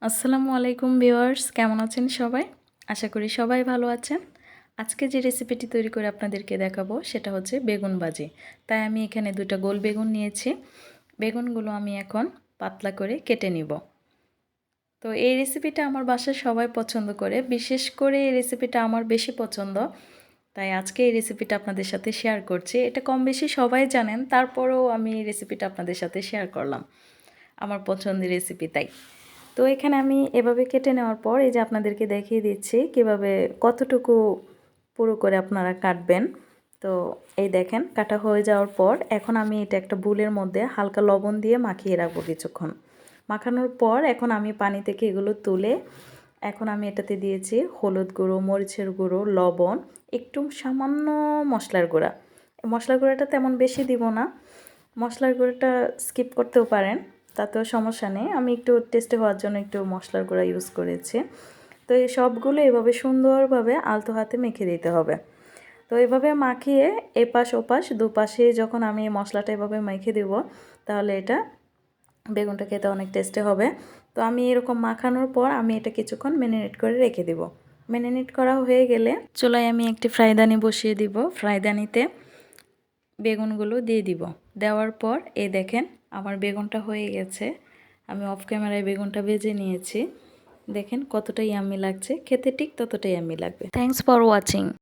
আসসালামু আলাইকুম ভিউয়ার্স, কেমন আছেন সবাই? আশা করি সবাই ভালো আছেন। আজকে যে রেসিপিটি তৈরি করে আপনাদেরকে দেখাবো সেটা হচ্ছে বেগুন ভাজি। তাই আমি এখানে 2টা গোল বেগুন নিয়েছি। বেগুনগুলো আমি এখন পাতলা করে কেটে নিব। তো এই রেসিপিটা আমার বাসায় সবাই পছন্দ করে, বিশেষ করে এই রেসিপিটা আমার বেশি পছন্দ। তাই আজকে এই রেসিপিটা আপনাদের সাথে শেয়ার করছি। এটা কম বেশি সবাই জানেন, তারপরেও আমি এই রেসিপিটা আপনাদের সাথে শেয়ার করলাম। আমার পছন্দের রেসিপি তাই। তো এখানে আমি এভাবে কেটে নেওয়ার পর এই যে আপনাদেরকে দেখিয়ে দিচ্ছি কিভাবে কতটুকু পুরো করে আপনারা কাটবেন। তো এই দেখেন কাটা হয়ে যাওয়ার পর এখন আমি এটা একটা বুলের মধ্যে হালকা লবণ দিয়ে মাখিয়ে রাখবো কিছুক্ষণ। মাখানোর পর এখন আমি পানি থেকে এগুলো তুলে এখন আমি এটাতে দিয়েছি হলুদ গুঁড়ো, মরিচের গুঁড়ো, লবণ, একটু সামান্য মশলার গুঁড়া। মশলার গুঁড়াটা তেমন বেশি দিব না, মশলার গুঁড়োটা স্কিপ করতেও পারেন, তাতেও সমস্যা নেই। আমি একটু টেস্টে হওয়ার জন্য একটু মশলার গুঁড়া ইউজ করেছি। তো এই সবগুলো এভাবে সুন্দরভাবে আলতো হাতে মেখে দিতে হবে। তো এভাবে মাখিয়ে এপাশ ওপাশ দুপাশে যখন আমি মশলাটা এভাবে মেখে দেব, তাহলে এটা বেগুনটা খেতে অনেক টেস্টি হবে। তো আমি এরকম মাখানোর পর আমি এটা কিছুক্ষণ ম্যারিনেট করে রেখে দেব। ম্যারিনেট করা হয়ে গেলে চুলায় আমি একটি ফ্রাইদানি বসিয়ে দিব। ফ্রাইদানিতে বেগুনগুলো দিয়ে দিব। দেওয়ার পর এই দেখেন আমার বেগুনটা হয়ে গেছে। আমি অফ ক্যামেরায় বেগুনটা ভেজে নিয়েছি। দেখেন কতটা ইয়াম্মি লাগছে, খেতে ঠিক ততটাই ইয়াম্মি লাগবে। Thanks for watching.